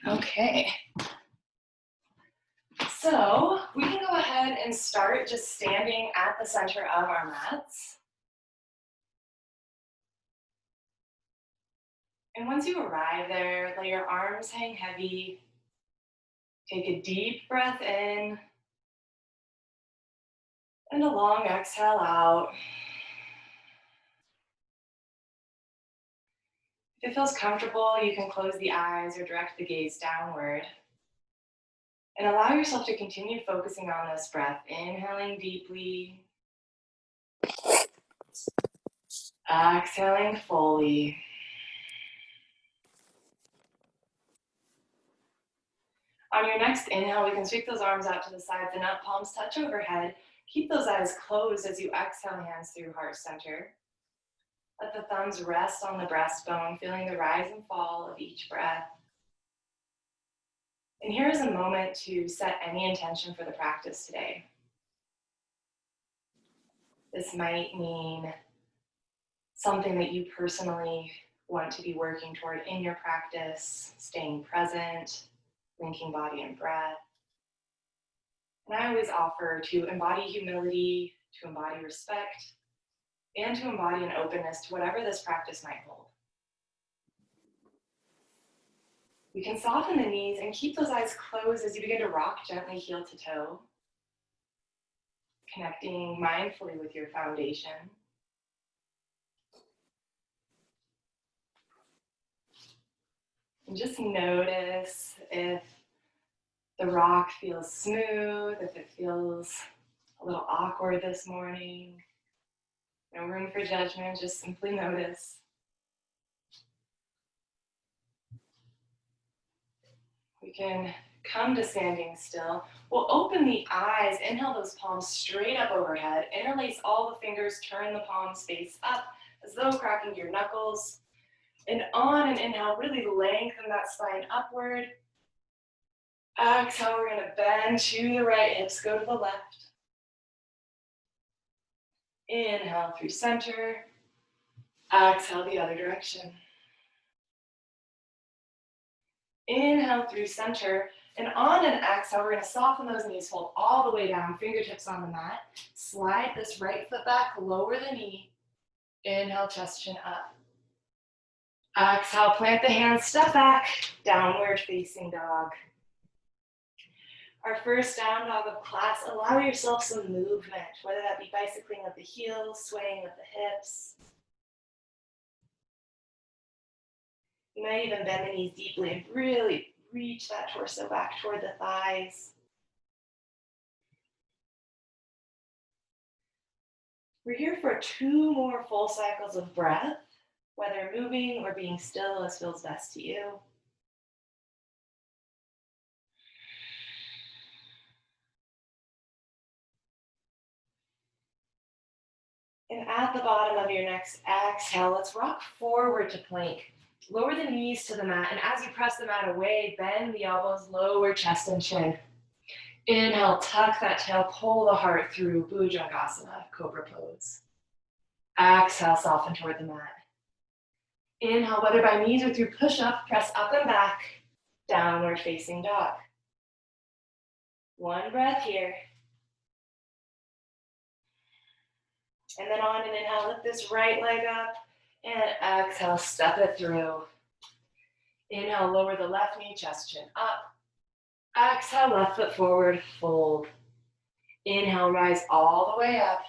Okay. So we can go ahead and start just standing at the center of our mats. And once you arrive there, let your arms hang heavy. Take a deep breath in and a long exhale out. If it feels comfortable, you can close the eyes or direct the gaze downward. And allow yourself to continue focusing on this breath, inhaling deeply, exhaling fully. On your next inhale, we can sweep those arms out to the sides and up, palms touch overhead. Keep those eyes closed as you exhale, hands through heart center. Let the thumbs rest on the breastbone, feeling the rise and fall of each breath. And here is a moment to set any intention for the practice today. This might mean something that you personally want to be working toward in your practice, staying present, linking body and breath. And I always offer to embody humility, to embody respect, and to embody an openness to whatever this practice might hold. We can soften the knees and keep those eyes closed as you begin to rock gently heel to toe, connecting mindfully with your foundation. And just notice if the rock feels smooth, if it feels a little awkward this morning. No room for judgment, just simply notice. We can come to standing still. We'll open the eyes, inhale those palms straight up overhead, interlace all the fingers, turn the palms face up as though cracking your knuckles. And on an inhale, really lengthen that spine upward. Exhale, we're gonna bend to the right, hips go to the left. Inhale through center. Exhale the other direction. Inhale through center. And on an exhale, we're going to soften those knees, fold all the way down, fingertips on the mat. Slide this right foot back, lower the knee. Inhale, chest chin up. Exhale, plant the hands, step back, downward facing dog. Our first down dog of class, allow yourself some movement, whether that be bicycling with the heels, swaying with the hips. You might even bend the knees deeply and really reach that torso back toward the thighs. We're here for 2 more full cycles of breath, whether moving or being still as feels best to you. And at the bottom of your next exhale, let's rock forward to plank. Lower the knees to the mat, and as you press the mat away, bend the elbows, lower chest and chin. Inhale, tuck that tail, pull the heart through Bhujangasana, Cobra Pose. Exhale, soften toward the mat. Inhale, whether by knees or through push-up, press up and back, downward facing dog. One breath here. And then on an inhale, lift this right leg up, and exhale, step it through. Inhale, lower the left knee, chest chin up. Exhale, left foot forward, fold. Inhale, rise all the way up.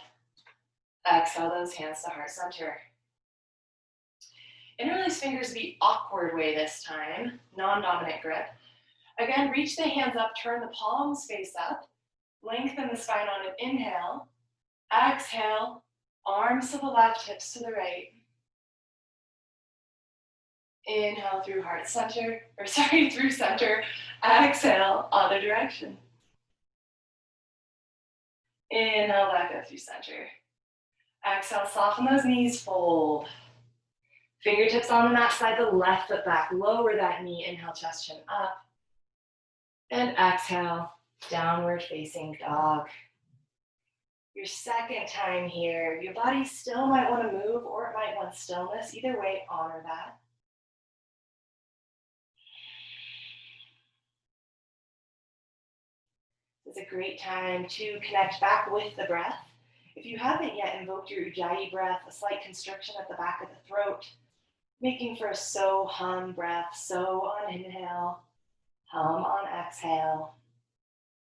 Exhale, those hands to heart center. Interlace fingers the awkward way this time, non-dominant grip. Again, reach the hands up, turn the palms face up. Lengthen the spine on an inhale. Exhale, arms to the left, hips to the right. Inhale through heart center, through center. Exhale, other direction. Inhale, back up through center. Exhale, soften those knees, fold. Fingertips on the mat, slide the left foot back, lower that knee, inhale, chest chin up. And exhale, downward facing dog. Your second time here, your body still might want to move or it might want stillness. Either way, honor that. It's a great time to connect back with the breath. If you haven't yet invoked your Ujjayi breath, a slight constriction at the back of the throat, making for a so hum breath. So on inhale, hum on exhale.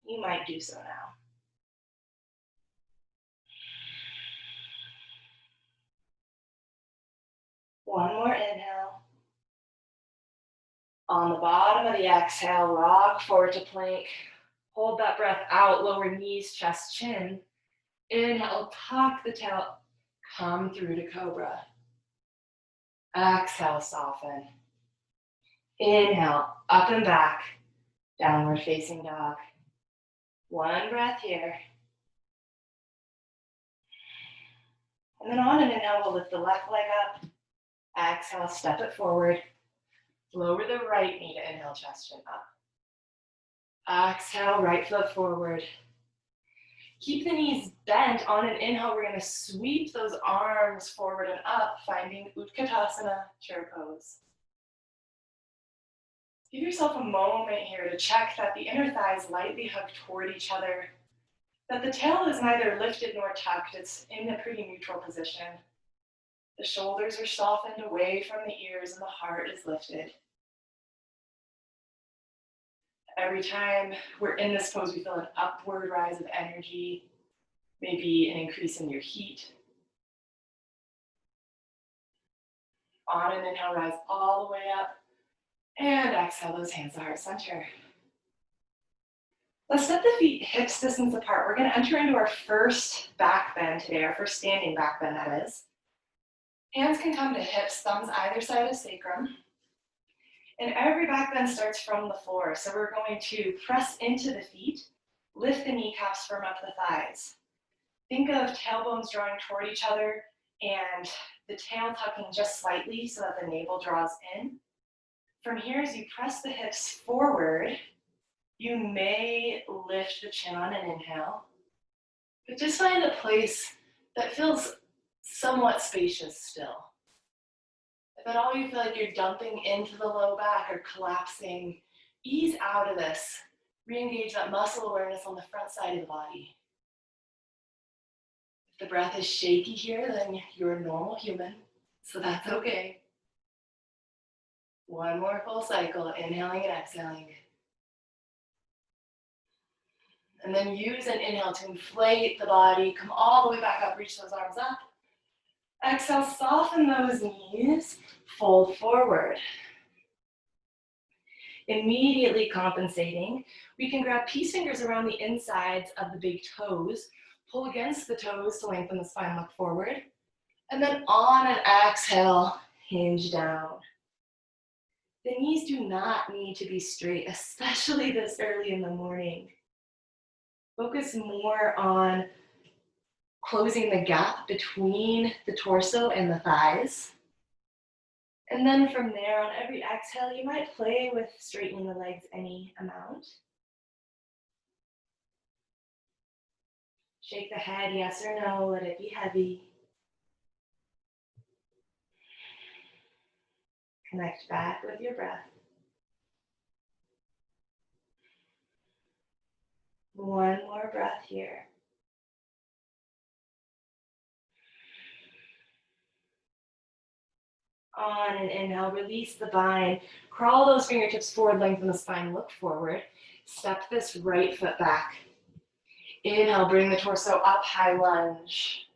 You might do so now. One more inhale. On the bottom of the exhale, rock forward to plank. Hold that breath out, lower knees, chest, chin. Inhale, tuck the tail, come through to cobra. Exhale, soften. Inhale, up and back, downward facing dog. One breath here. And then on an inhale, we'll lift the left leg up. Exhale, step it forward. Lower the right knee to inhale, chest, chin up. Exhale, right foot forward. Keep the knees bent. On an inhale, we're going to sweep those arms forward and up, finding Utkatasana, chair pose. Give yourself a moment here to check that the inner thighs lightly hug toward each other, that the tail is neither lifted nor tucked. It's in a pretty neutral position. The shoulders are softened away from the ears and the heart is lifted. Every time we're in this pose, we feel an upward rise of energy, maybe an increase in your heat. On an inhale, rise all the way up. And exhale, those hands to heart center. Let's step the feet hips distance apart. We're going to enter into our first back bend today, our first standing back bend, that is. Hands can come to hips, thumbs either side of sacrum. And every back bend starts from the floor. So we're going to press into the feet, lift the kneecaps, firm up the thighs. Think of tailbones drawing toward each other and the tail tucking just slightly so that the navel draws in. From here, as you press the hips forward, you may lift the chin on an inhale, but just find a place that feels somewhat spacious still. If at all you feel like you're dumping into the low back or collapsing, ease out of this. Re-engage that muscle awareness on the front side of the body. If the breath is shaky here, then you're a normal human, so that's okay. One more full cycle, inhaling and exhaling. And then use an inhale to inflate the body, come all the way back up, reach those arms up. Exhale, soften those knees, fold forward. Immediately compensating, we can grab peace fingers around the insides of the big toes, pull against the toes to lengthen the spine, look forward. And then on an exhale, hinge down. The knees do not need to be straight, especially this early in the morning. Focus more on closing the gap between the torso and the thighs. And then from there, on every exhale, you might play with straightening the legs any amount. Shake the head, yes or no, let it be heavy. Connect back with your breath. One more breath here. On an inhale, release the bind. Crawl those fingertips forward, lengthen the spine, look forward. Step this right foot back. Inhale, bring the torso up, high lunge.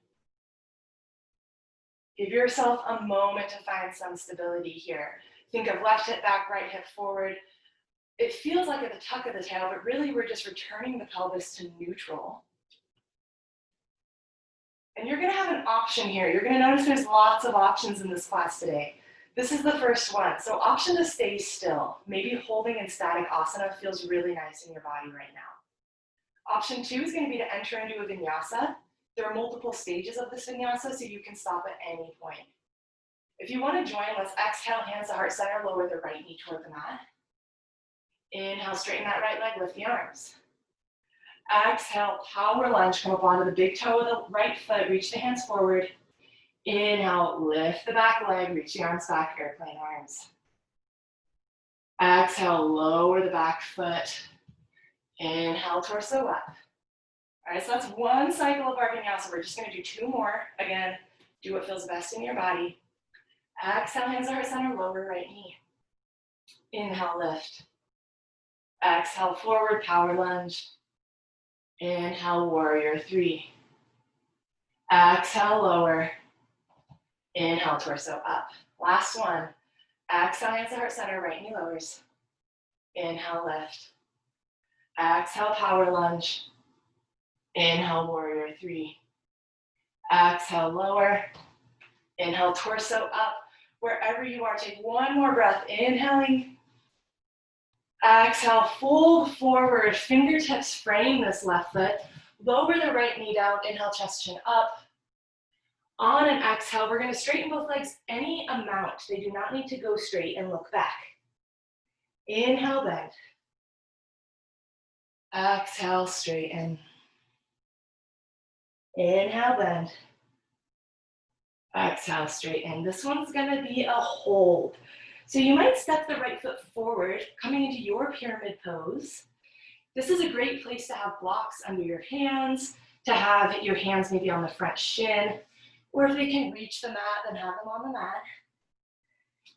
Give yourself a moment to find some stability here. Think of left hip back, right hip forward. It feels like at the tuck of the tail, but really we're just returning the pelvis to neutral. And you're going to have an option here. You're going to notice there's lots of options in this class today. This is the first one. So option to stay still. Maybe holding in static asana feels really nice in your body right now. Option 2 is going to be to enter into a vinyasa. There are multiple stages of this vinyasa, so you can stop at any point. If you want to join, let's exhale, hands to heart center, lower the right knee toward the mat. Inhale, straighten that right leg, lift the arms. Exhale, power lunge, come up onto the big toe of the right foot, reach the hands forward. Inhale, lift the back leg, reach the arms back, airplane arms. Exhale, lower the back foot. Inhale, torso up. All right, so that's one cycle of our vinyasa. We're just gonna do two more. Again, do what feels best in your body. Exhale, hands to heart center, lower right knee. Inhale, lift. Exhale, forward, power lunge. Inhale, warrior three. Exhale, lower. Inhale, torso up. Last one. Exhale, hands to heart center, right knee lowers. Inhale, lift. Exhale, power lunge. Inhale, warrior three. Exhale, lower. Inhale, torso up. Wherever you are, take one more breath. Inhaling. Exhale, fold forward. Fingertips frame this left foot. Lower the right knee down. Inhale, chest chin up. On an exhale, we're going to straighten both legs any amount. They do not need to go straight and look back. Inhale, bend. Exhale, straighten. Inhale, bend. Exhale, straighten. This one's going to be a hold. So you might step the right foot forward, coming into your pyramid pose. This is a great place to have blocks under your hands, to have your hands maybe on the front shin, or if they can reach the mat, then have them on the mat.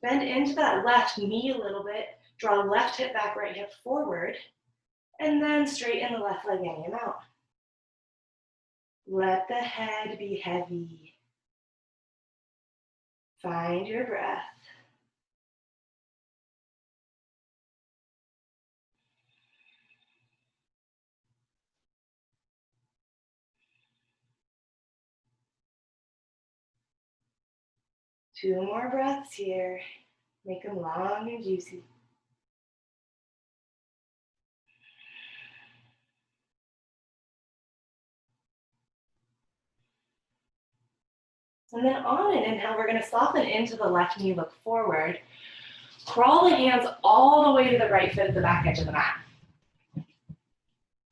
Bend into that left knee a little bit, draw left hip back, right hip forward, and then straighten the left leg any amount. Let the head be heavy. Find your breath. Two more breaths here. Make them long and juicy. And then on an inhale, we're going to soften into the left knee, look forward. Crawl the hands all the way to the right foot at the back edge of the mat.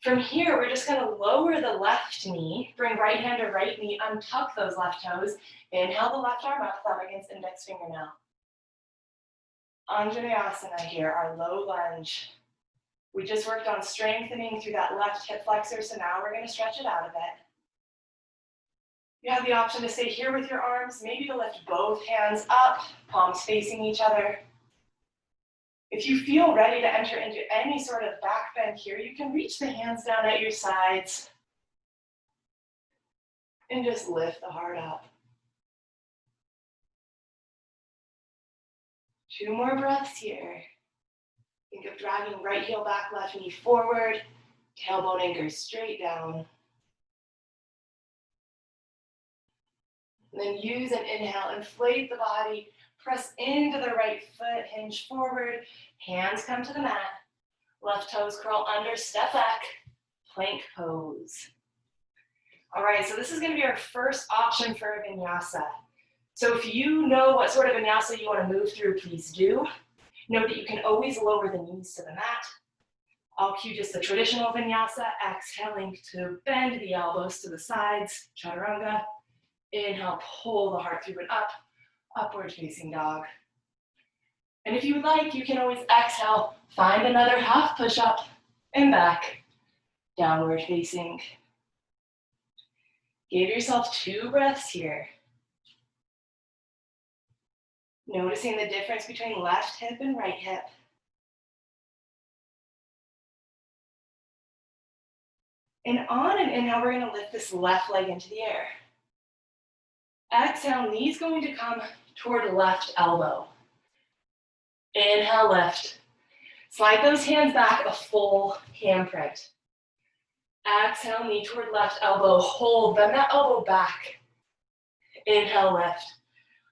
From here, we're just going to lower the left knee, bring right hand to right knee, untuck those left toes. Inhale the left arm up, thumb against index fingernail. Anjaneyasana here, our low lunge. We just worked on strengthening through that left hip flexor, so now we're going to stretch it out a bit. You have the option to stay here with your arms, maybe to lift both hands up, palms facing each other. If you feel ready to enter into any sort of back bend here, you can reach the hands down at your sides and just lift the heart up. Two more breaths here. Think of dragging right heel back, left knee forward, tailbone anchors straight down. And then use an inhale, inflate the body, press into the right foot, hinge forward, hands come to the mat, left toes curl under, step back, plank pose. All right, so this is going to be our first option for a vinyasa. So if you know what sort of vinyasa you want to move through, please do. Note that you can always lower the knees to the mat. I'll cue just the traditional vinyasa, exhaling to bend the elbows to the sides, chaturanga. Inhale, pull the heart through and up, upward facing dog. And if you would like, you can always exhale, find another half push-up and back, downward facing. Give yourself 2 breaths here. Noticing the difference between left hip and right hip. And on an inhale, we're going to lift this left leg into the air. Exhale, knee's going to come toward left elbow. Inhale, lift. Slide those hands back, a full handprint. Exhale, knee toward left elbow, hold, bend that elbow back. Inhale, lift.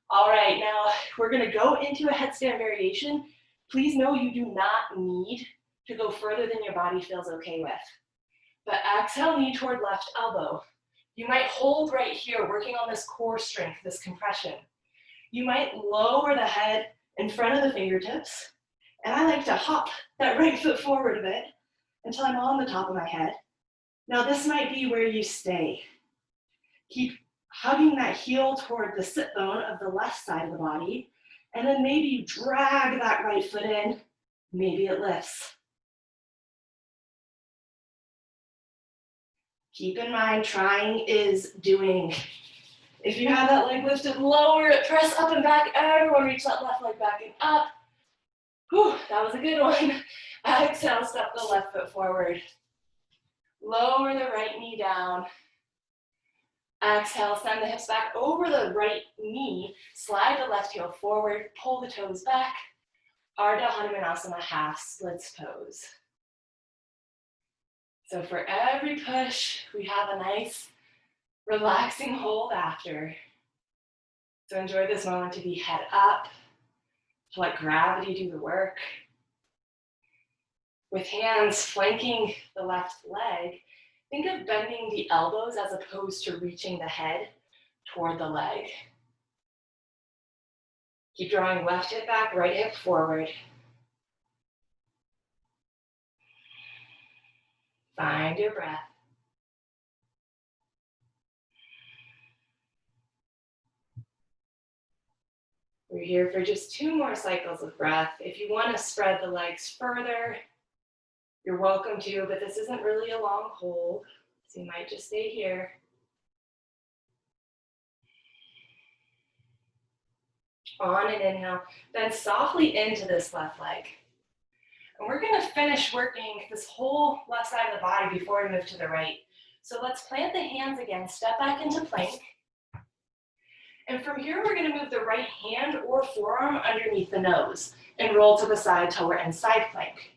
All right, now we're gonna go into a headstand variation. Please know you do not need to go further than your body feels okay with. But exhale, knee toward left elbow. You might hold right here, working on this core strength, this compression. You might lower the head in front of the fingertips. And I like to hop that right foot forward a bit until I'm on the top of my head. Now this might be where you stay. Keep hugging that heel toward the sit bone of the left side of the body. And then maybe you drag that right foot in. Maybe it lifts. Keep in mind, trying is doing. If you have that leg lifted, lower it, press up and back. Everyone reach that left leg back and up. Whew, that was a good one. Exhale, step the left foot forward. Lower the right knee down. Exhale, send the hips back over the right knee. Slide the left heel forward, pull the toes back. Ardha Hanumanasana, half splits pose. So for every push, we have a nice relaxing hold after. So enjoy this moment to be head up, to let gravity do the work. With hands flanking the left leg, think of bending the elbows as opposed to reaching the head toward the leg. Keep drawing left hip back, right hip forward. Find your breath. We're here for just 2 more cycles of breath. If you want to spread the legs further, you're welcome to, but this isn't really a long hold, so you might just stay here. On an inhale, bend softly into this left leg. And we're going to finish working this whole left side of the body before we move to the right. So let's plant the hands again, step back into plank. And from here, we're going to move the right hand or forearm underneath the nose and roll to the side till we're in side plank.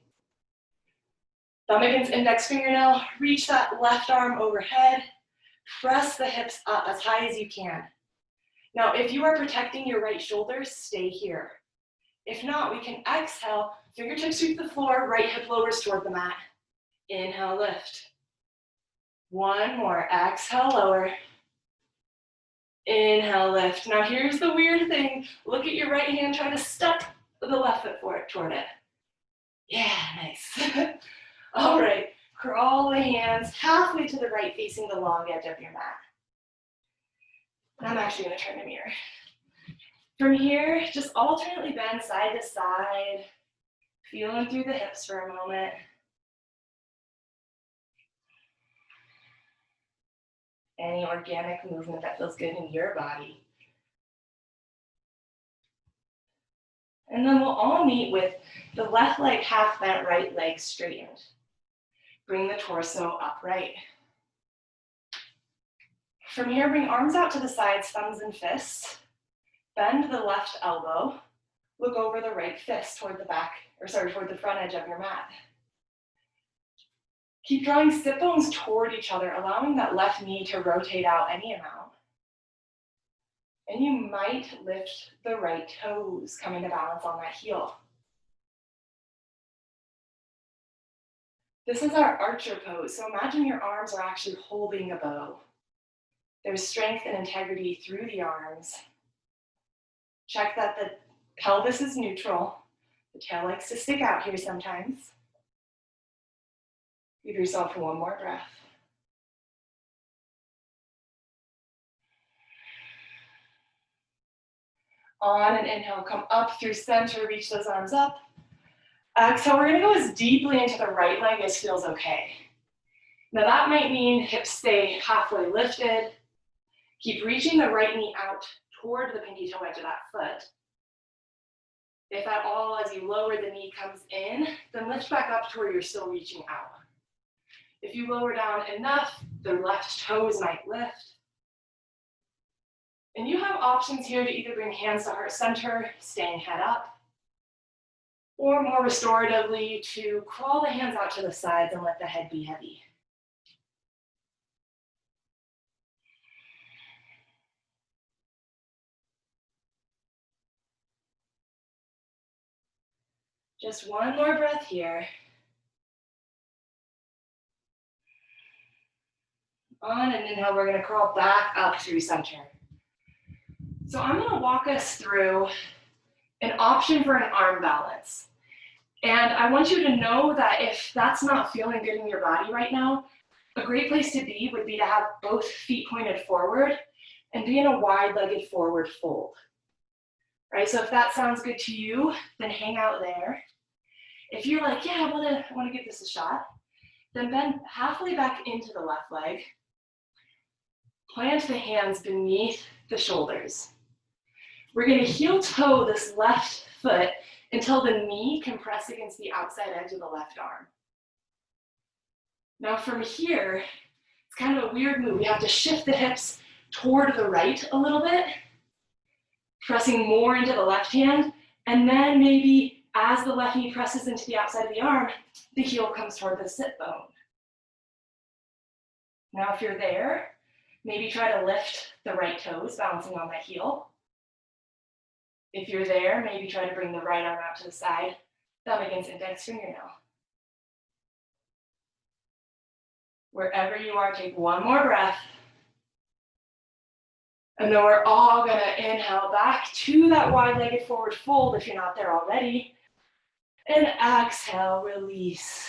Thumb against index fingernail, reach that left arm overhead, press the hips up as high as you can. Now, if you are protecting your right shoulder, stay here. If not, we can exhale, fingertips sweep the floor, right hip lowers toward the mat. Inhale, lift. 1 more, exhale, lower. Inhale, lift. Now here's the weird thing. Look at your right hand, try to step the left foot forward toward it. Yeah, nice. All right, crawl the hands halfway to the right, facing the long edge of your mat. I'm actually gonna turn the mirror. From here, just alternately bend side to side, feeling through the hips for a moment. Any organic movement that feels good in your body. And then we'll all meet with the left leg half bent, right leg straightened. Bring the torso upright. From here, bring arms out to the sides, thumbs and fists. Bend the left elbow. Look over the right fist toward the toward the front edge of your mat. Keep drawing sit bones toward each other, allowing that left knee to rotate out any amount. And you might lift the right toes, coming to balance on that heel. This is our archer pose, so imagine your arms are actually holding a bow. There's strength and integrity through the arms. Check that the pelvis is neutral. The tail likes to stick out here sometimes. Give yourself 1 more breath. On an inhale, come up through center, reach those arms up. Exhale, we're gonna go as deeply into the right leg as feels okay. Now that might mean hips stay halfway lifted. Keep reaching the right knee out toward the pinky toe edge of that foot. If at all, as you lower the knee comes in, then lift back up to where you're still reaching out. If you lower down enough, the left toes might lift. And you have options here to either bring hands to heart center, staying head up, or more restoratively to crawl the hands out to the sides and let the head be heavy. Just 1 more breath here. On an inhale, we're gonna crawl back up through center. So I'm gonna walk us through an option for an arm balance. And I want you to know that if that's not feeling good in your body right now, a great place to be would be to have both feet pointed forward and be in a wide-legged forward fold. Right, so if that sounds good to you, then hang out there. If you're like, yeah, I wanna give this a shot, Then bend halfway back into the left leg. Plant the hands beneath the shoulders. We're going to heel toe this left foot until the knee can press against the outside edge of the left arm. Now from here, it's kind of a weird move. We have to shift the hips toward the right a little bit, pressing more into the left hand, and then maybe as the left knee presses into the outside of the arm, the heel comes toward the sit bone. Now if you're there, maybe try to lift the right toes, balancing on that heel. If you're there, maybe try to bring the right arm out to the side, thumb against index fingernail. Wherever you are, take one more breath. And then we're all gonna inhale back to that wide-legged forward fold if you're not there already. And exhale, release.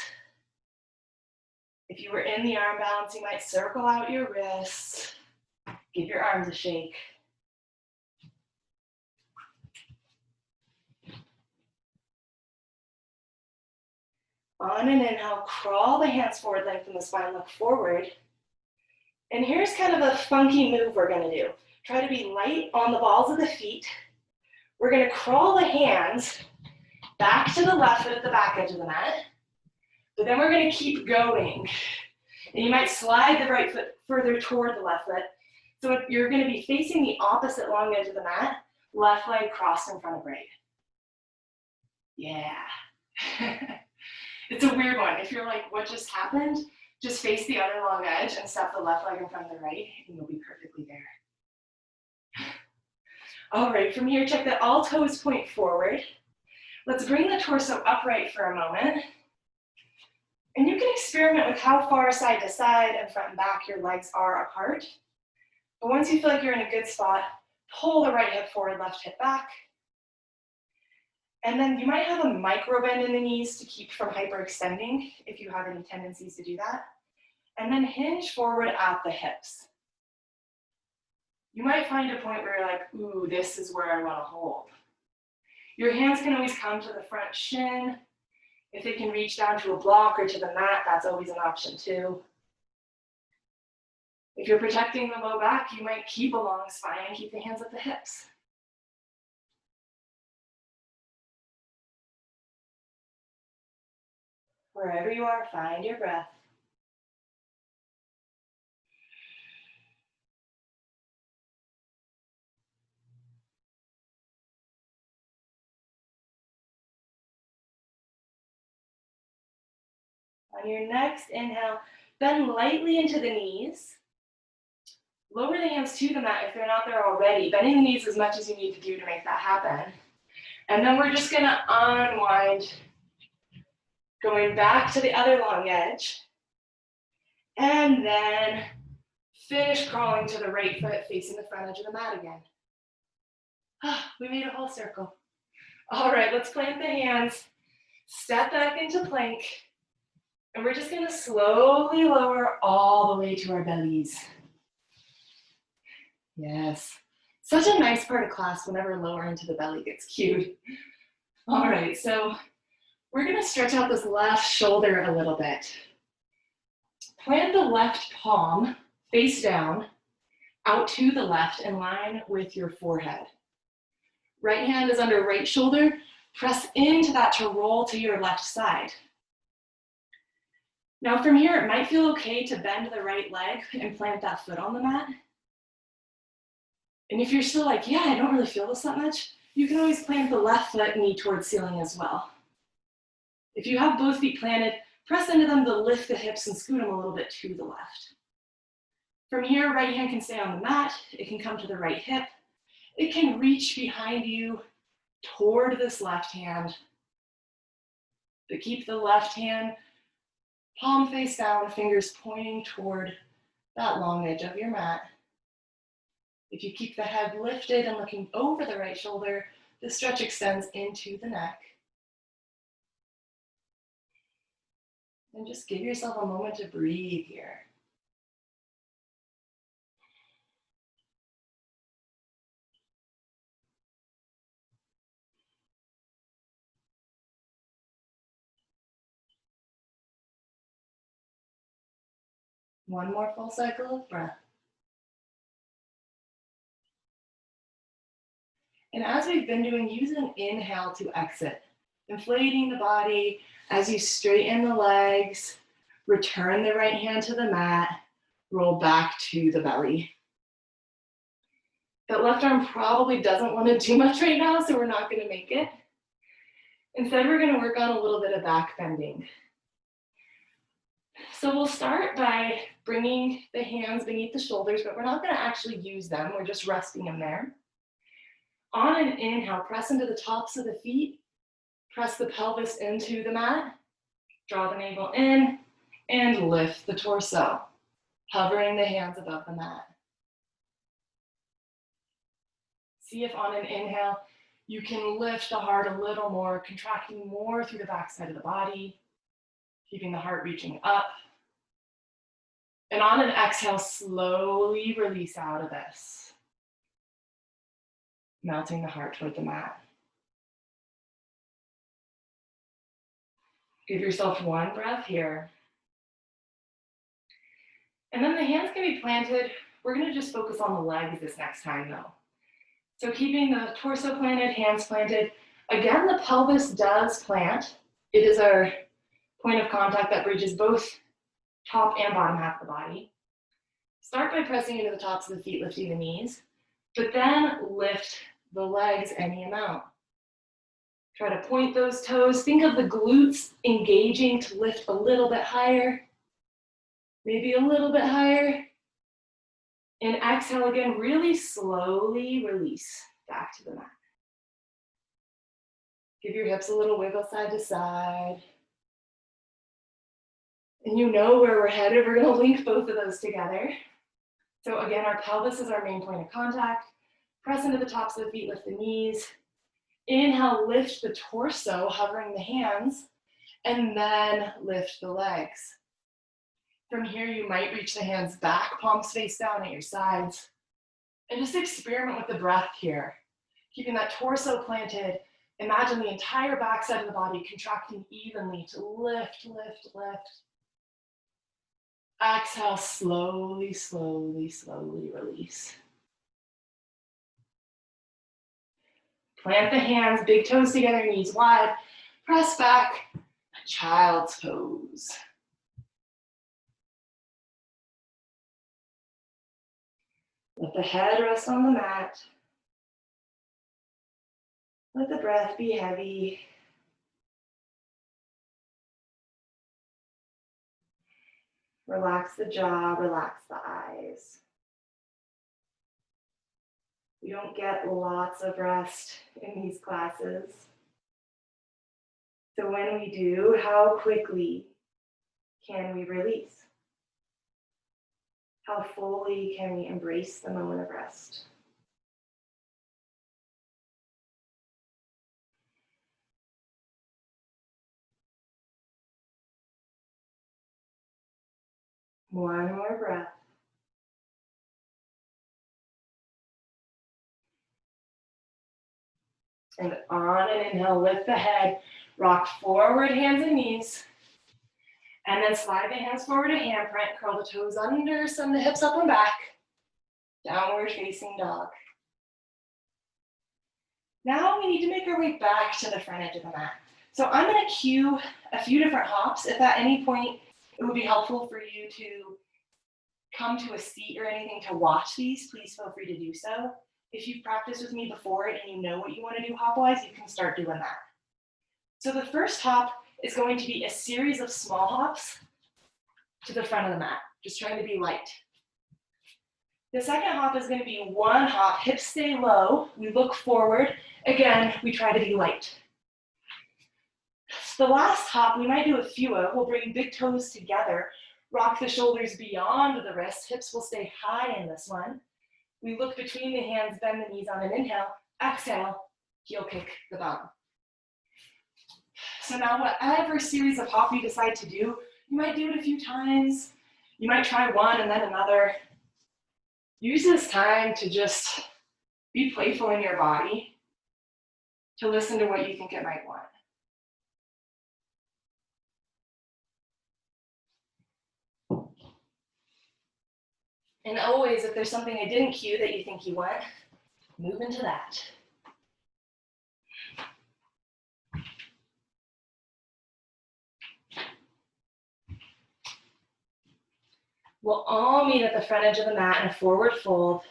If you were in the arm balance, you might circle out your wrists. Give your arms a shake. On an inhale, crawl the hands forward, lengthen the spine, look forward. And here's kind of a funky move we're gonna do. Try to be light on the balls of the feet. We're gonna crawl the hands back to the left foot at the back edge of the mat, but then we're gonna keep going. And you might slide the right foot further toward the left foot. So you're gonna be facing the opposite long edge of the mat, left leg crossed in front of right. Yeah. It's a weird one. If you're like, what just happened? Just face the other long edge and step the left leg in front of the right, and you'll be perfectly there. All right, from here, check that all toes point forward. Let's bring the torso upright for a moment. And you can experiment with how far side to side and front and back your legs are apart. But once you feel like you're in a good spot, pull the right hip forward, left hip back. And then you might have a micro bend in the knees to keep from hyperextending if you have any tendencies to do that. And then hinge forward at the hips. You might find a point where you're like, ooh, this is where I want to hold. Your hands can always come to the front shin. If they can reach down to a block or to the mat, that's always an option too. If you're protecting the low back, you might keep a long spine and keep the hands at the hips. Wherever you are, find your breath. On your next inhale, bend lightly into the knees. Lower the hands to the mat if they're not there already, bending the knees as much as you need to do to make that happen. And then we're just gonna unwind, going back to the other long edge. And then finish crawling to the right foot facing the front edge of the mat again. We made a whole circle. All right, let's plant the hands, step back into plank, and we're just gonna slowly lower all the way to our bellies. Yes, such a nice part of class whenever lowering to the belly gets cute. All right, so we're gonna stretch out this left shoulder a little bit. Plant the left palm face down, out to the left in line with your forehead. Right hand is under right shoulder. Press into that to roll to your left side. Now from here, it might feel okay to bend the right leg and plant that foot on the mat. And if you're still like, yeah, I don't really feel this that much, you can always plant the left foot knee towards ceiling as well. If you have both feet planted, press into them to lift the hips and scoot them a little bit to the left. From here, right hand can stay on the mat. It can come to the right hip. It can reach behind you toward this left hand. But keep the left hand palm face down, fingers pointing toward that long edge of your mat. If you keep the head lifted and looking over the right shoulder, the stretch extends into the neck. And just give yourself a moment to breathe here. One more full cycle of breath. And as we've been doing, use an inhale to exit, inflating the body as you straighten the legs, return the right hand to the mat, roll back to the belly. That left arm probably doesn't want to do much right now, so we're not going to make it. Instead, we're going to work on a little bit of back bending. So we'll start by bringing the hands beneath the shoulders, but we're not going to actually use them. We're just resting them there. On an inhale, press into the tops of the feet, press the pelvis into the mat, draw the navel in, and lift the torso, hovering the hands above the mat. See if on an inhale, you can lift the heart a little more, contracting more through the backside of the body, keeping the heart reaching up. And on an exhale, slowly release out of this, melting the heart toward the mat. Give yourself one breath here. And then the hands can be planted. We're going to just focus on the legs this next time though. So keeping the torso planted, hands planted. Again, the pelvis does plant. It is our point of contact that bridges both top and bottom half of the body. Start by pressing into the tops of the feet, lifting the knees, but then lift the legs any amount. Try to point those toes. Think of the glutes engaging to lift a little bit higher, maybe a little bit higher. And exhale again, really slowly release back to the mat. Give your hips a little wiggle side to side. And you know where we're headed. We're going to link both of those together. So again, our pelvis is our main point of contact. Press into the tops of the feet, lift the knees. Inhale, lift the torso, hovering the hands, and then lift the legs. From here, you might reach the hands back, palms face down at your sides. And just experiment with the breath here. Keeping that torso planted. Imagine the entire backside of the body contracting evenly to lift, lift, lift. Exhale, slowly, slowly, slowly release. Plant the hands, big toes together, knees wide. Press back, child's pose. Let the head rest on the mat. Let the breath be heavy. Relax the jaw, relax the eyes. We don't get lots of rest in these classes. So when we do, how quickly can we release? How fully can we embrace the moment of rest? One more breath. And on an inhale, lift the head, rock forward, hands and knees. And then slide the hands forward to handprint, curl the toes under, send the hips up and back. Downward facing dog. Now we need to make our way back to the front edge of the mat. So I'm going to cue a few different hops. If at any point it would be helpful for you to come to a seat or anything to watch these, please feel free to do so. If you've practiced with me before and you know what you want to do hop-wise, you can start doing that. So the first hop is going to be a series of small hops to the front of the mat, just trying to be light. The second hop is going to be one hop, hips stay low, we look forward. Again, we try to be light. The last hop, we might do a few of. We'll bring big toes together, rock the shoulders beyond the wrists, hips will stay high in this one. We look between the hands, bend the knees on an inhale, exhale, heel kick the bum. So now whatever series of hop you decide to do, you might do it a few times. You might try one and then another. Use this time to just be playful in your body, to listen to what you think it might want. And always, if there's something I didn't cue that you think you want, move into that. We'll all meet at the front edge of the mat in a forward fold.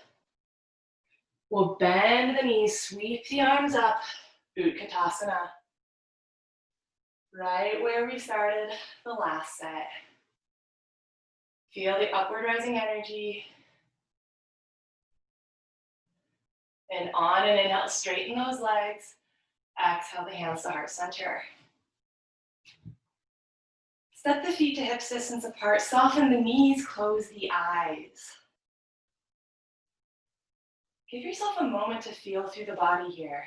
We'll bend the knees, sweep the arms up, Utkatasana. Right where we started the last set. Feel the upward rising energy. And on an inhale, straighten those legs. Exhale the hands to heart center. Step the feet to hip distance apart. Soften the knees, close the eyes. Give yourself a moment to feel through the body here.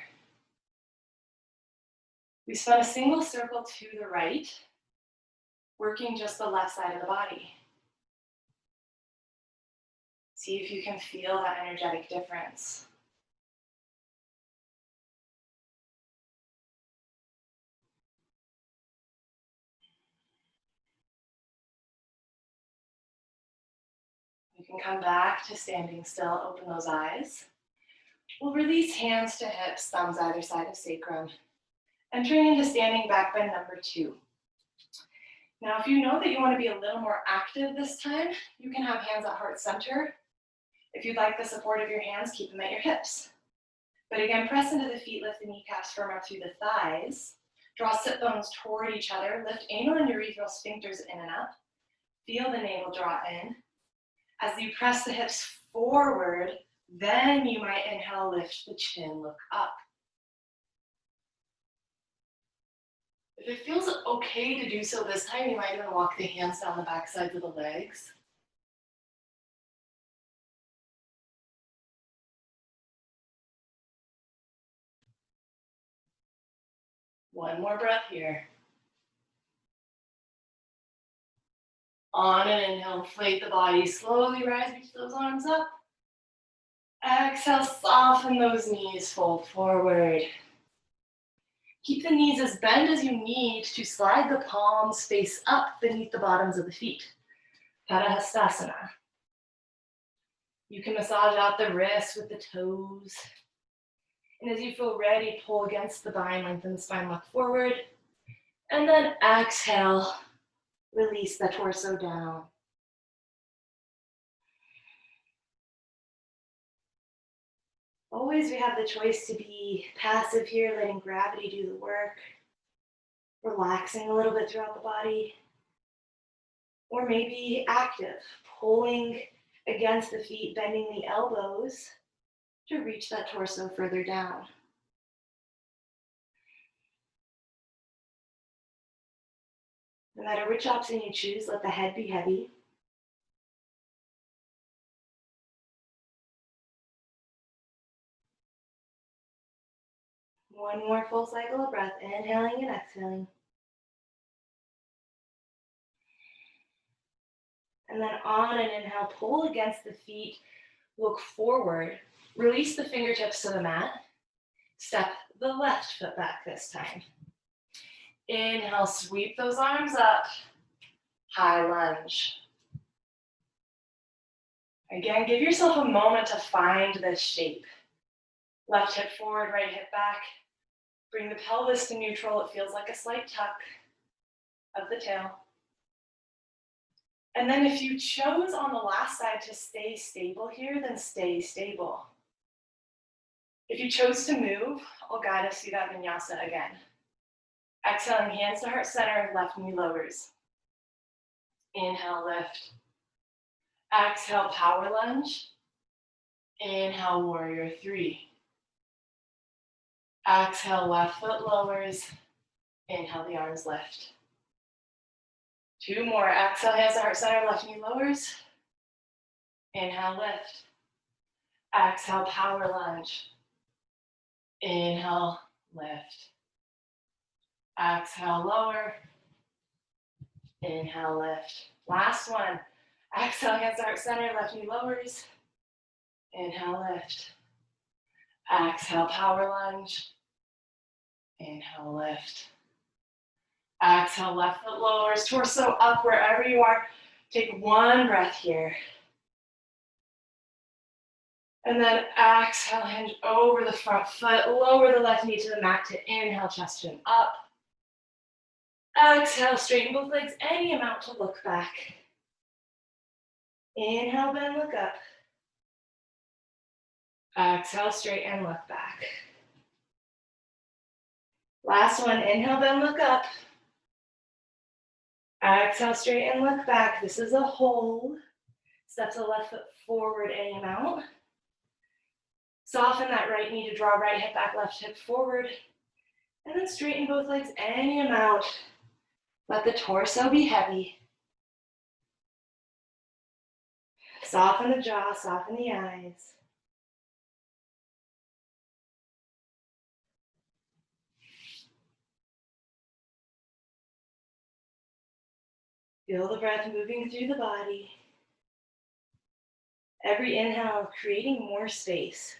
We spun a single circle to the right, working just the left side of the body. See if you can feel that energetic difference. You can come back to standing still, open those eyes. We'll release hands to hips, thumbs either side of sacrum. Entering into standing back bend number 2. Now, if you know that you want to be a little more active this time, you can have hands at heart center. If you'd like the support of your hands, keep them at your hips. But again, press into the feet, lift the kneecaps firm up through the thighs. Draw sit bones toward each other. Lift anal and urethral sphincters in and up. Feel the navel draw in. As you press the hips forward, then you might inhale, lift the chin, look up. If it feels okay to do so this time, you might even walk the hands down the back sides of the legs. One more breath here. On an inhale, inflate the body, slowly rise, reach those arms up. Exhale, soften those knees, fold forward. Keep the knees as bent as you need to slide the palms face up beneath the bottoms of the feet. Padahastasana. You can massage out the wrists with the toes. And as you feel ready, pull against the spine, lengthen the spine, look forward. And then exhale, release the torso down. Always we have the choice to be passive here, letting gravity do the work, relaxing a little bit throughout the body, or maybe active, pulling against the feet, bending the elbows to reach that torso further down. No matter which option you choose, let the head be heavy. One more full cycle of breath, inhaling and exhaling. And then on an inhale, pull against the feet, look forward, release the fingertips to the mat, step the left foot back this time. Inhale, sweep those arms up, high lunge. Again, give yourself a moment to find this shape. Left hip forward, right hip back. Bring the pelvis to neutral. It feels like a slight tuck of the tail. And then if you chose on the last side to stay stable here, then stay stable. If you chose to move, I'll guide us through that vinyasa again. Exhaling, hands to heart center, left knee lowers. Inhale, lift. Exhale, power lunge. Inhale, warrior 3. Exhale, left foot lowers. Inhale, the arms lift. 2 more. Exhale, hands to heart center, left knee lowers. Inhale, lift. Exhale, power lunge. Inhale, lift. Exhale, lower. Inhale, lift. Last one. Exhale, hands to heart center, left knee lowers. Inhale, lift. Exhale, power lunge. Inhale, lift. Exhale, left foot lowers, torso up wherever you are. Take one breath here. And then exhale, hinge over the front foot, lower the left knee to the mat to inhale, chest chin up. Exhale, straighten both legs any amount to look back. Inhale, bend, look up. Exhale, straighten, look back. Last one, inhale, bend, look up. Exhale, straighten, look back. This is a hold. Step the left foot forward any amount. Soften that right knee to draw right hip back, left hip forward. And then straighten both legs any amount. Let the torso be heavy. Soften the jaw, soften the eyes. Feel the breath moving through the body. Every inhale, creating more space.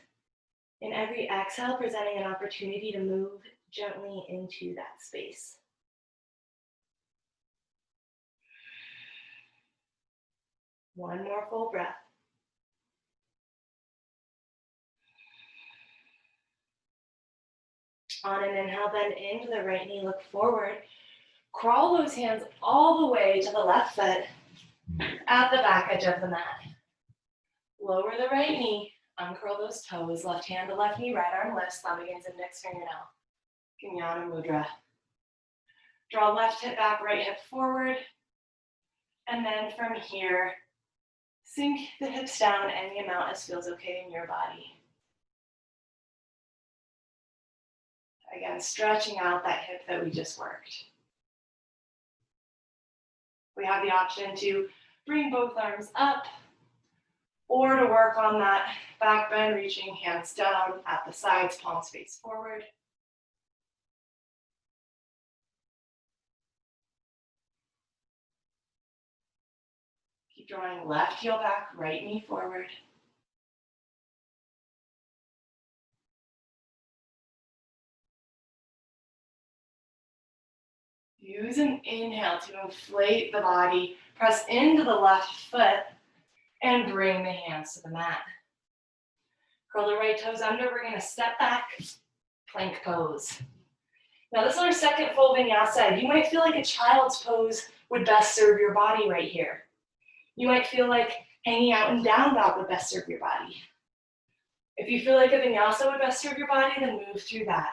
And every exhale, presenting an opportunity to move gently into that space. One more full breath. On an inhale, bend into the right knee, look forward. Crawl those hands all the way to the left foot at the back edge of the mat. Lower the right knee, uncurl those toes, left hand to left knee, right arm lifts, thumb against index fingernail. Jnana Mudra. Draw left hip back, right hip forward. And then from here, sink the hips down any amount as feels okay in your body. Again, stretching out that hip that we just worked. We have the option to bring both arms up or to work on that back bend, reaching hands down at the sides, palms face forward. Keep drawing left heel back, right knee forward. Use an inhale to inflate the body, press into the left foot, and bring the hands to the mat. Curl the right toes under. We're going to step back, plank pose. Now this is our second full vinyasa. You might feel like a child's pose would best serve your body right here. You might feel like hanging out in down dog would best serve your body. If you feel like a vinyasa would best serve your body, then move through that.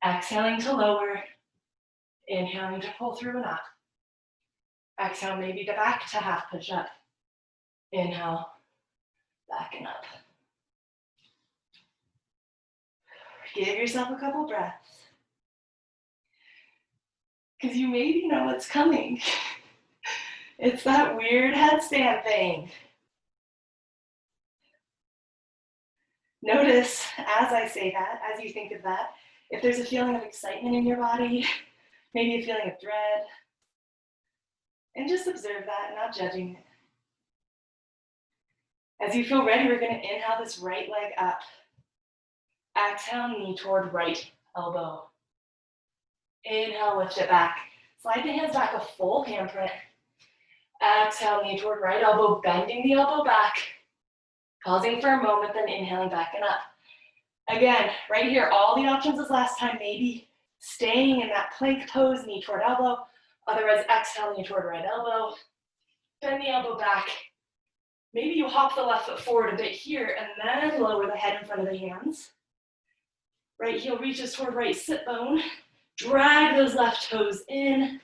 Exhaling to lower, inhaling to pull through and up. Exhale maybe to back to half push up. Inhale, back and up. Give yourself a couple breaths. Because you maybe know what's coming. It's that weird headstand thing. Notice as I say that, as you think of that, if there's a feeling of excitement in your body, maybe a feeling of dread, and just observe that, not judging it. As you feel ready, we're going to inhale this right leg up. Exhale, knee toward right elbow. Inhale, lift it back. Slide the hands back a full handprint. Exhale, knee toward right elbow, bending the elbow back. Pausing for a moment, then inhaling back and up. Again, right here, all the options as last time, maybe staying in that plank pose, knee toward elbow. Otherwise, exhale, knee toward right elbow. Bend the elbow back. Maybe you hop the left foot forward a bit here and then lower the head in front of the hands. Right heel reaches toward right sit bone. Drag those left toes in.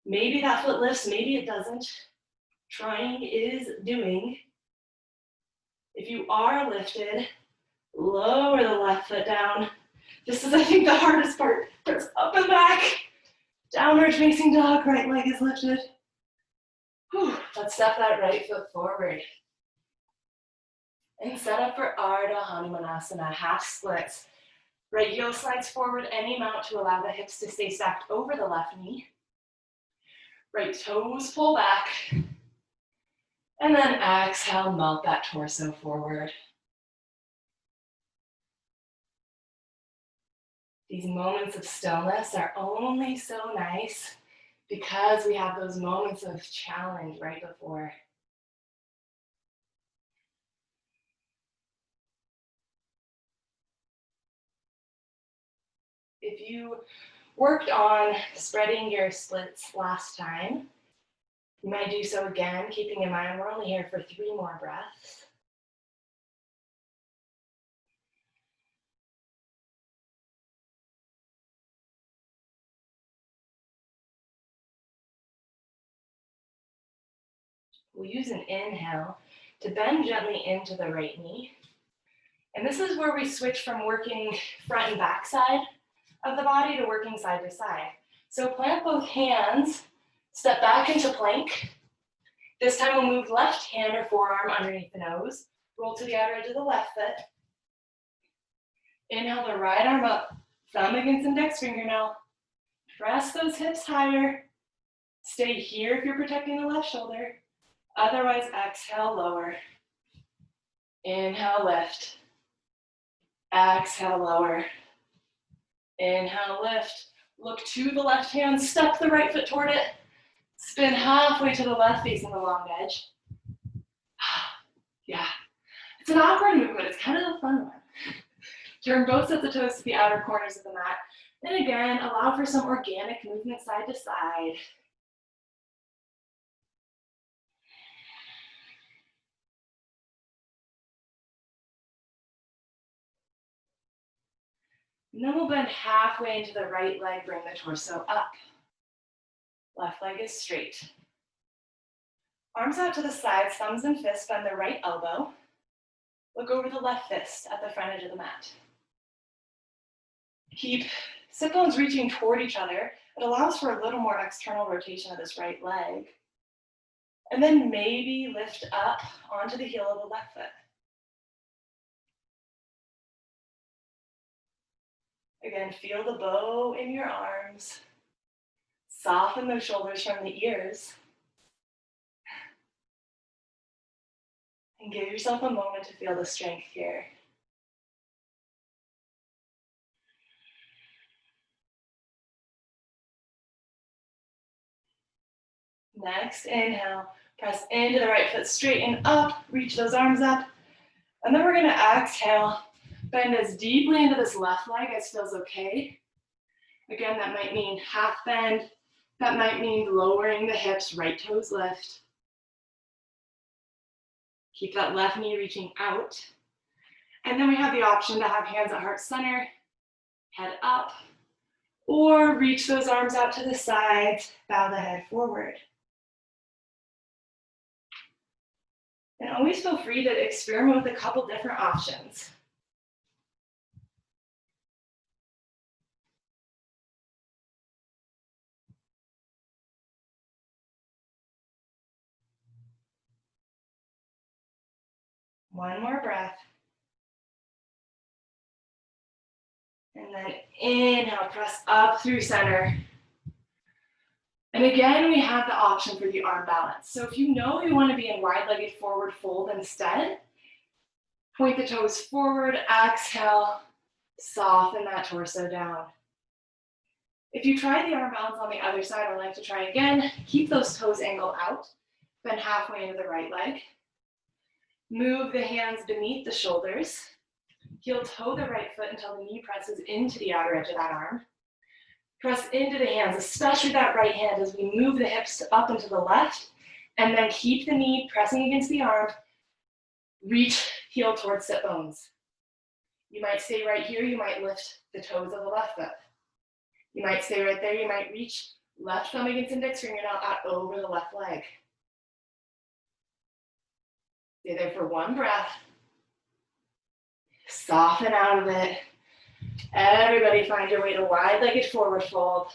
Maybe that foot lifts, maybe it doesn't. Trying is doing. If you are lifted, lower the left foot down. This is, I think, the hardest part. Press up and back. Downward facing dog, right leg is lifted. Whew. Let's step that right foot forward. And set up for Ardha Hanumanasana, half splits. Right heel slides forward any amount to allow the hips to stay stacked over the left knee. Right toes pull back. And then exhale, melt that torso forward. These moments of stillness are only so nice because we have those moments of challenge right before. If you worked on spreading your splits last time, you might do so again, keeping in mind we're only here for 3 more breaths. We'll use an inhale to bend gently into the right knee. And this is where we switch from working front and back side of the body to working side to side. So plant both hands, step back into plank. This time we'll move left hand or forearm underneath the nose, roll to the outer edge of the left foot. Inhale the right arm up, thumb against index fingernail. Press those hips higher. Stay here if you're protecting the left shoulder. Otherwise, exhale, lower. Inhale, lift. Exhale, lower. Inhale, lift. Look to the left hand, step the right foot toward it. Spin halfway to the left, facing the long edge. Yeah, it's an awkward movement. It's kind of a fun one. Turn both sets of toes to the outer corners of the mat. And again, allow for some organic movement side to side. And then we'll bend halfway into the right leg, bring the torso up. Left leg is straight. Arms out to the sides, thumbs and fists, bend the right elbow. Look over the left fist at the front edge of the mat. Keep sit bones reaching toward each other. It allows for a little more external rotation of this right leg. And then maybe lift up onto the heel of the left foot. Again, feel the bow in your arms. Soften those shoulders from the ears. And give yourself a moment to feel the strength here. Next, inhale, press into the right foot, straighten up, reach those arms up. And then we're gonna exhale, bend as deeply into this left leg as feels okay. Again, that might mean half bend. That might mean lowering the hips, right toes lift. Keep that left knee reaching out. And then we have the option to have hands at heart center, head up, or reach those arms out to the sides, bow the head forward. And always feel free to experiment with a couple different options. One more breath. And then inhale, press up through center. And again, we have the option for the arm balance. So if you know you want to be in wide-legged forward fold instead, point the toes forward, exhale, soften that torso down. If you try the arm balance on the other side or like to try again, keep those toes angled out, bend halfway into the right leg. Move the hands beneath the shoulders. Heel toe the right foot until the knee presses into the outer edge of that arm. Press into the hands, especially that right hand as we move the hips up into the left, and then keep the knee pressing against the arm. Reach heel towards sit bones. You might stay right here, you might lift the toes of the left foot. You might stay right there, you might reach left thumb against index fingernail out over the left leg. Stay there for one breath. Soften out of it. Everybody find your way to wide-legged forward fold.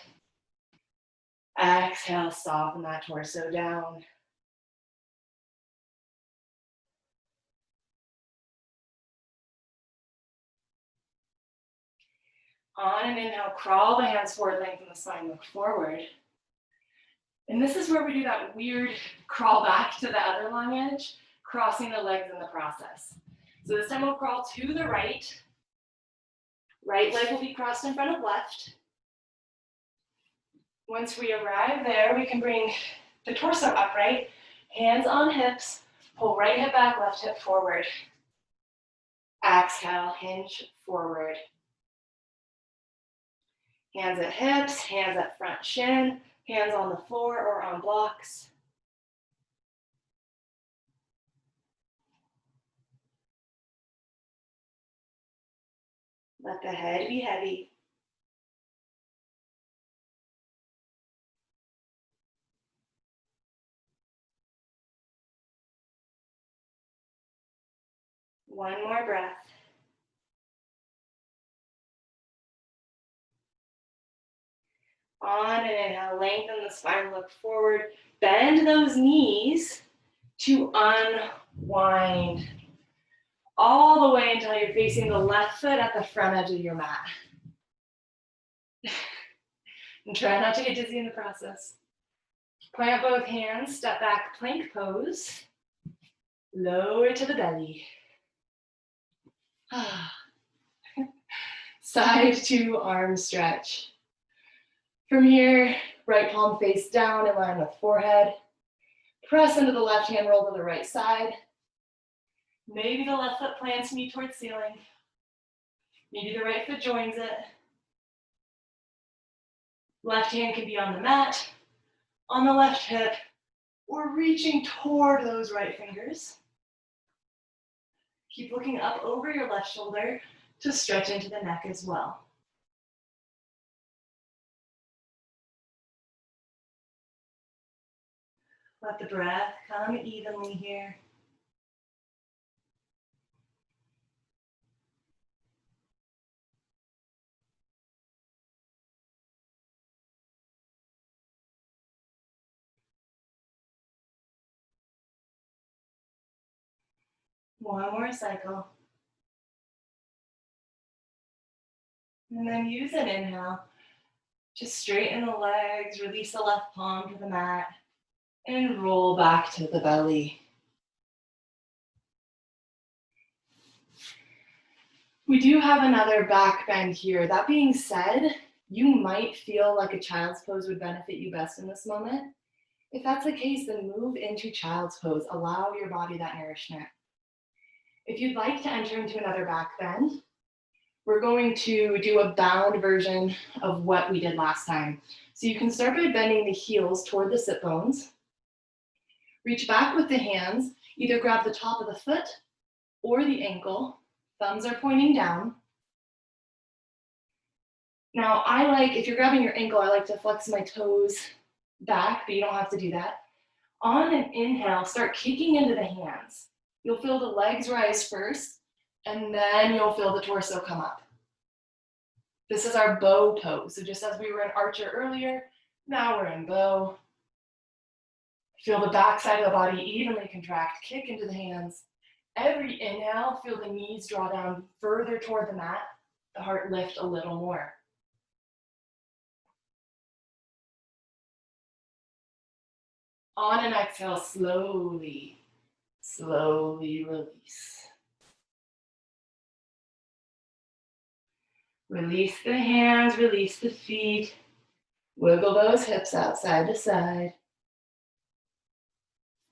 Exhale, soften that torso down. On an inhale, crawl the hands forward, lengthen the spine, look forward. And this is where we do that weird crawl back to the other long edge, crossing the legs in the process. So this time we'll crawl to the right. Right leg will be crossed in front of left. Once we arrive there, we can bring the torso upright, hands on hips, pull right hip back, left hip forward. Exhale, hinge forward. Hands at hips, hands at front shin, hands on the floor or on blocks. Let the head be heavy. One more breath. On and inhale, lengthen the spine, look forward. Bend those knees to unwind. All the way until you're facing the left foot at the front edge of your mat. And try not to get dizzy in the process. Plant both hands, step back, plank pose. Lower to the belly. Side to arm stretch. From here, right palm face down in line with forehead. Press into the left hand, roll to the right side. Maybe the left foot plants knee towards ceiling. Maybe the right foot joins it. Left hand can be on the mat, on the left hip, or reaching toward those right fingers. Keep looking up over your left shoulder to stretch into the neck as well. Let the breath come evenly here. One more cycle. And then use an inhale. Just straighten the legs, release the left palm to the mat, and roll back to the belly. We do have another back bend here. That being said, you might feel like a child's pose would benefit you best in this moment. If that's the case, then move into child's pose. Allow your body that nourishment. If you'd like to enter into another back bend, we're going to do a bound version of what we did last time. So you can start by bending the heels toward the sit bones. Reach back with the hands, either grab the top of the foot or the ankle. Thumbs are pointing down. Now if you're grabbing your ankle, I like to flex my toes back, but you don't have to do that. On an inhale, start kicking into the hands. You'll feel the legs rise first, and then you'll feel the torso come up. This is our bow pose. So just as we were in archer earlier, now we're in bow. Feel the back side of the body evenly contract, kick into the hands. Every inhale, feel the knees draw down further toward the mat, the heart lift a little more. On an exhale, slowly release. Release the hands, release the feet. Wiggle those hips out side to side.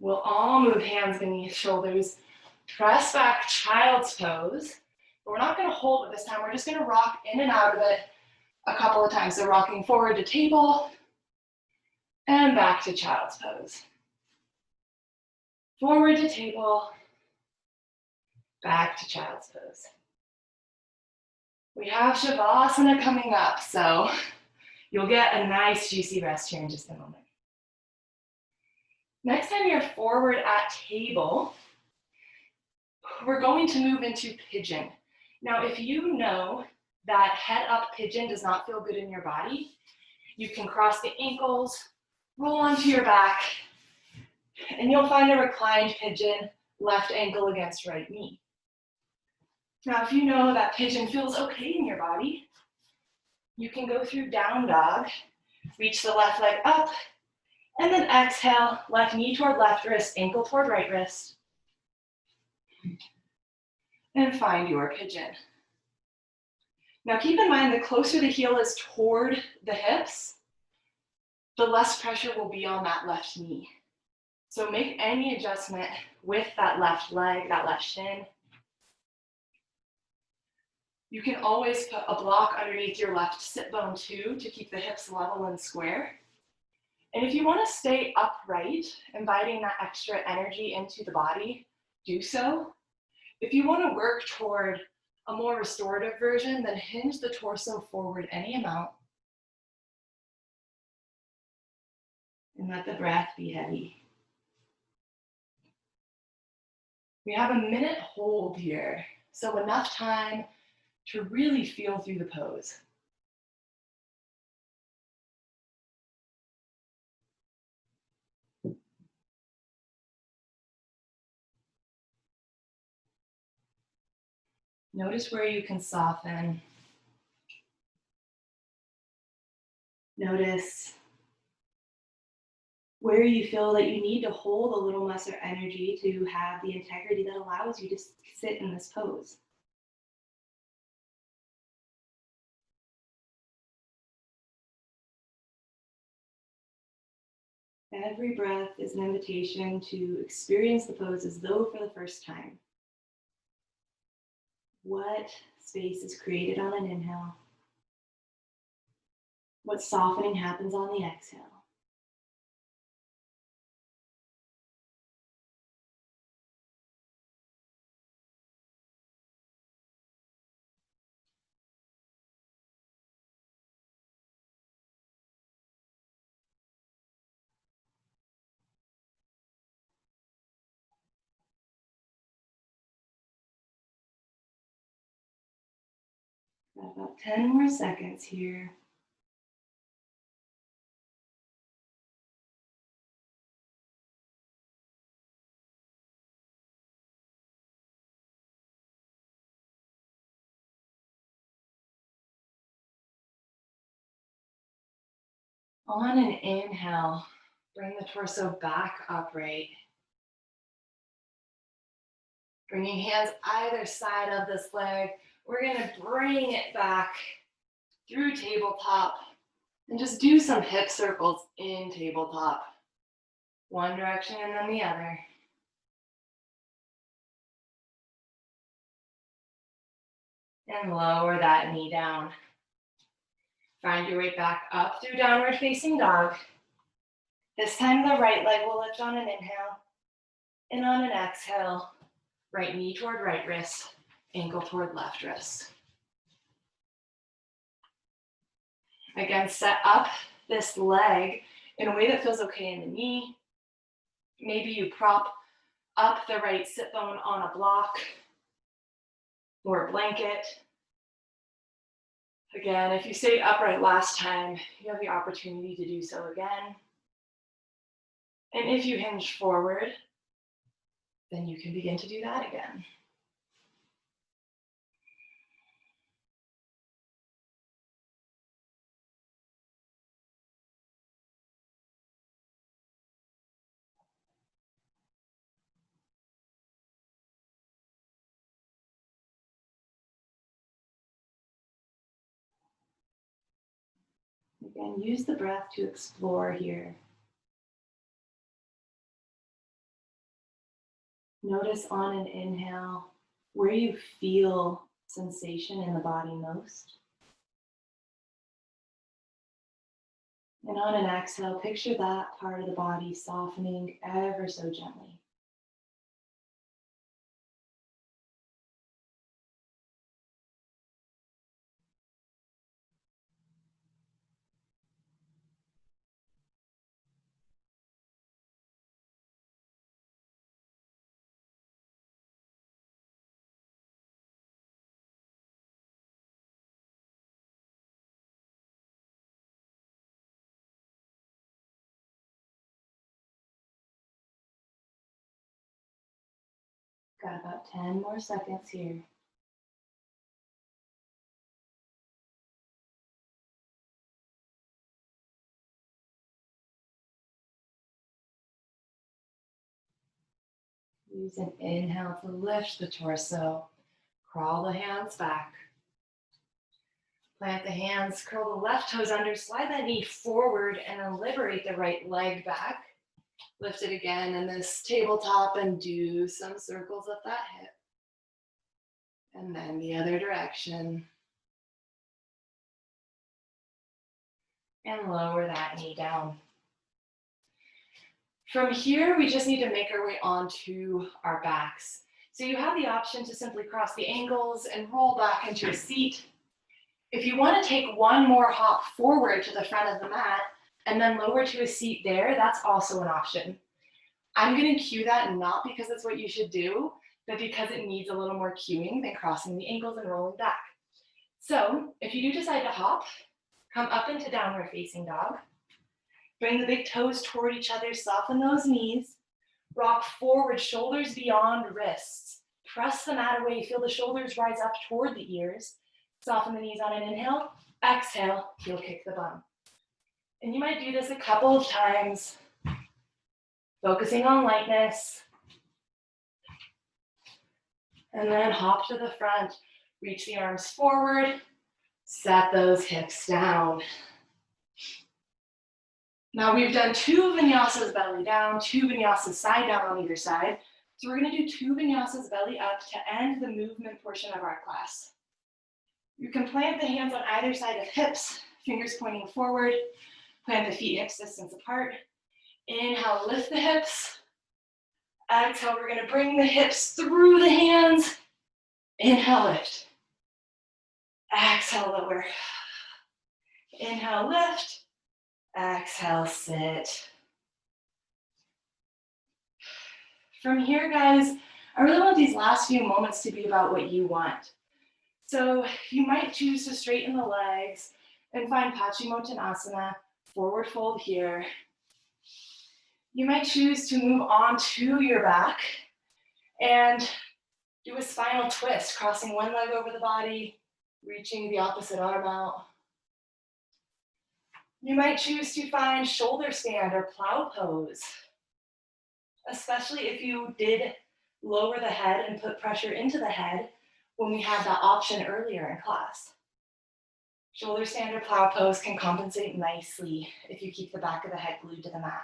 We'll all move hands beneath shoulders. Press back, child's pose. But we're not going to hold it this time. We're just going to rock in and out of it a couple of times. So rocking forward to table and back to child's pose. Forward to table, back to child's pose. We have Shavasana coming up, so you'll get a nice juicy rest here in just a moment. Next time you're forward at table, we're going to move into pigeon. Now, if you know that head up pigeon does not feel good in your body, you can cross the ankles, roll onto your back, and you'll find a reclined pigeon, left ankle against right knee. Now, if you know that pigeon feels okay in your body, you can go through down dog, reach the left leg up, and then exhale, left knee toward left wrist, ankle toward right wrist. And find your pigeon. Now keep in mind, the closer the heel is toward the hips, the less pressure will be on that left knee. So make any adjustment with that left leg, that left shin. You can always put a block underneath your left sit bone too to keep the hips level and square. And if you want to stay upright, inviting that extra energy into the body, do so. If you want to work toward a more restorative version, then hinge the torso forward any amount. And let the breath be heavy. We have a minute hold here, so enough time to really feel through the pose. Notice where you can soften. Notice where you feel that you need to hold a little lesser energy to have the integrity that allows you to sit in this pose. Every breath is an invitation to experience the pose as though for the first time. What space is created on an inhale? What softening happens on the exhale? Got about 10 more seconds here. On an inhale, bring the torso back upright. Bringing hands either side of this leg. We're gonna bring it back through tabletop and just do some hip circles in tabletop. One direction and then the other. And lower that knee down. Find your way back up through downward facing dog. This time the right leg will lift on an inhale. And on an exhale, right knee toward right wrist, ankle toward left wrist. Again, set up this leg in a way that feels okay in the knee. Maybe you prop up the right sit bone on a block or a blanket. Again, if you stayed upright last time, you have the opportunity to do so again. And if you hinge forward, then you can begin to do that again. Again, use the breath to explore here. Notice on an inhale where you feel sensation in the body most. And on an exhale, picture that part of the body softening ever so gently. Got about 10 more seconds here. Use an inhale to lift the torso. Crawl the hands back. Plant the hands, curl the left toes under, slide that knee forward, and then liberate the right leg back. Lift it again in this tabletop and do some circles up that hip. And then the other direction. And lower that knee down. From here, we just need to make our way onto our backs. So you have the option to simply cross the ankles and roll back into a seat. If you want to take one more hop forward to the front of the mat and then lower to a seat there, that's also an option. I'm going to cue that not because that's what you should do, but because it needs a little more cueing than crossing the ankles and rolling back. So if you do decide to hop, come up into downward facing dog. Bring the big toes toward each other, soften those knees. Rock forward, shoulders beyond wrists. Press the mat away, feel the shoulders rise up toward the ears. Soften the knees on an inhale. Exhale, heel kick the bum. And you might do this a couple of times, focusing on lightness. And then hop to the front, reach the arms forward, set those hips down. Now we've done 2 vinyasas belly down, 2 vinyasas side down on either side. So we're gonna do 2 vinyasas belly up to end the movement portion of our class. You can plant the hands on either side of hips, fingers pointing forward, plant the feet hips distance apart. Inhale, lift the hips. Exhale, we're gonna bring the hips through the hands. Inhale, lift. Exhale, lower. Inhale, lift. Exhale, sit. From here, guys, I really want these last few moments to be about what you want. So you might choose to straighten the legs and find Paschimottanasana, forward fold here. You might choose to move on to your back and do a spinal twist, crossing one leg over the body, reaching the opposite arm out. You might choose to find shoulder stand or plow pose, especially if you did lower the head and put pressure into the head when we had that option earlier in class. Shoulder stand or plow pose can compensate nicely if you keep the back of the head glued to the mat.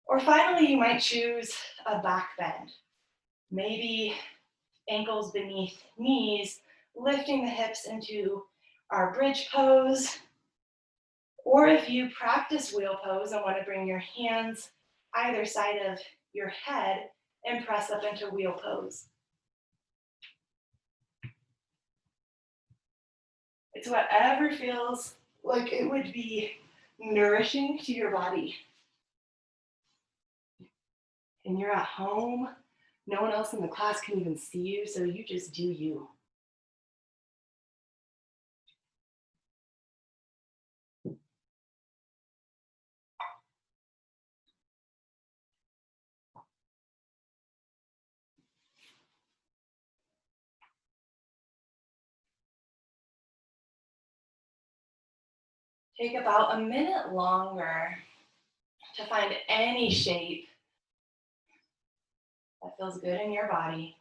Or finally, you might choose a back bend. Maybe ankles beneath knees, lifting the hips into our bridge pose. Or if you practice wheel pose and want to bring your hands either side of your head and press up into wheel pose. It's whatever feels like it would be nourishing to your body. And you're at home, no one else in the class can even see you, so you just do you. Take about a minute longer to find any shape that feels good in your body.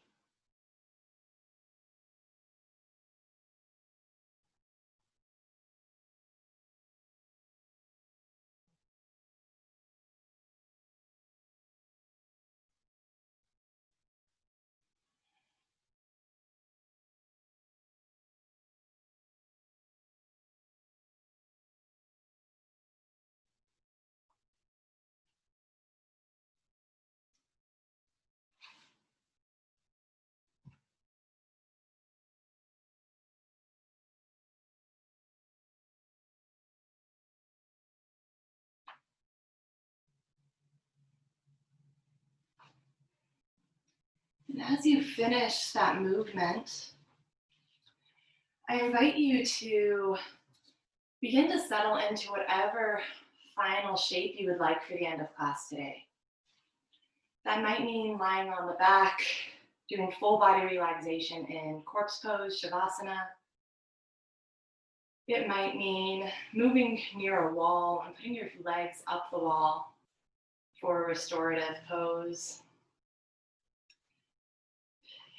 And as you finish that movement, I invite you to begin to settle into whatever final shape you would like for the end of class today. That might mean lying on the back, doing full body relaxation in corpse pose, Shavasana. It might mean moving near a wall and putting your legs up the wall for a restorative pose.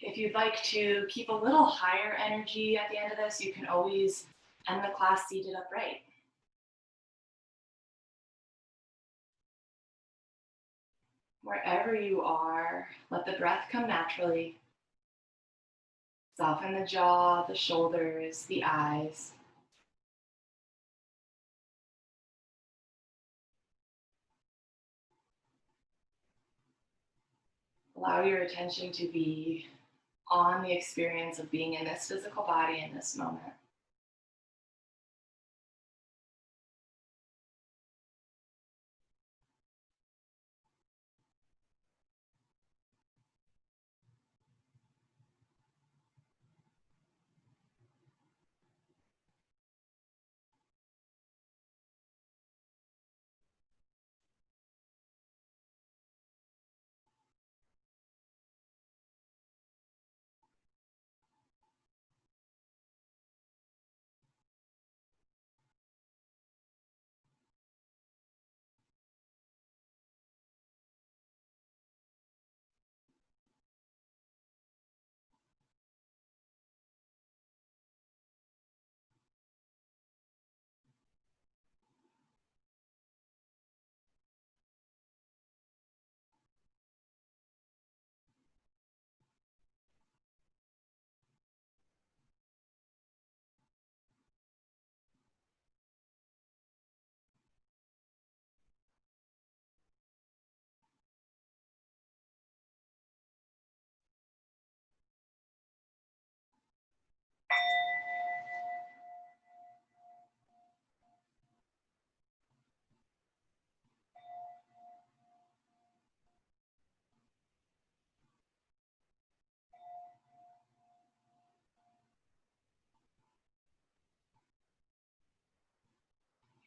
If you'd like to keep a little higher energy at the end of this, you can always end the class seated upright. Wherever you are, let the breath come naturally. Soften the jaw, the shoulders, the eyes. Allow your attention to be on the experience of being in this physical body in this moment.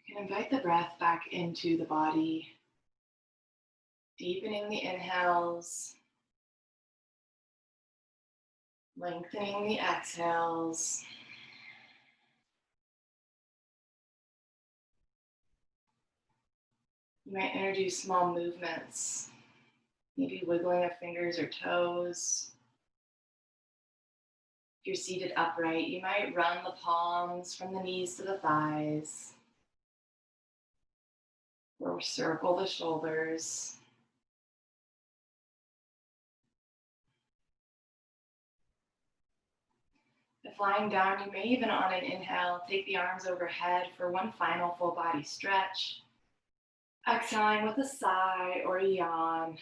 You can invite the breath back into the body, deepening the inhales, lengthening the exhales. You might introduce small movements, maybe wiggling of fingers or toes. If you're seated upright, you might run the palms from the knees to the thighs, or circle the shoulders. If lying down, you may even on an inhale, take the arms overhead for one final full body stretch. Exhaling with a sigh or a yawn.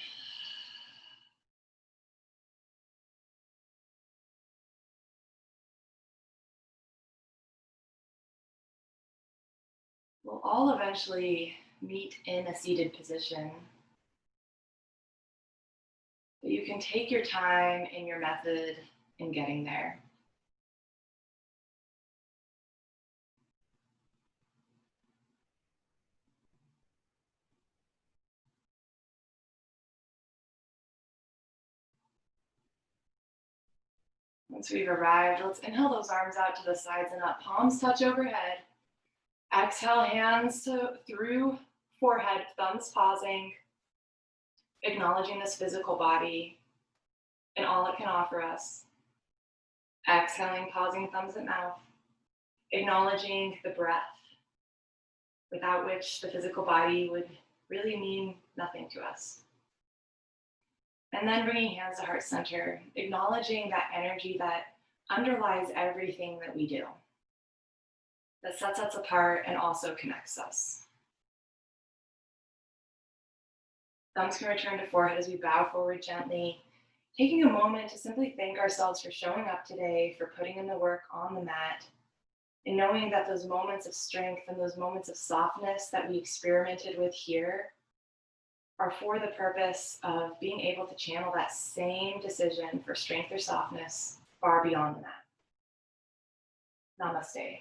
We'll all eventually meet in a seated position. But you can take your time in your method in getting there. Once we've arrived, let's inhale those arms out to the sides and up. Palms touch overhead. Exhale, hands through forehead, thumbs pausing, acknowledging this physical body and all it can offer us. Exhaling, pausing, thumbs at mouth, acknowledging the breath, without which the physical body would really mean nothing to us. And then bringing hands to heart center, acknowledging that energy that underlies everything that we do, that sets us apart and also connects us. Thumbs can return to forehead as we bow forward gently, taking a moment to simply thank ourselves for showing up today, for putting in the work on the mat, and knowing that those moments of strength and those moments of softness that we experimented with here are for the purpose of being able to channel that same decision for strength or softness far beyond the mat. Namaste.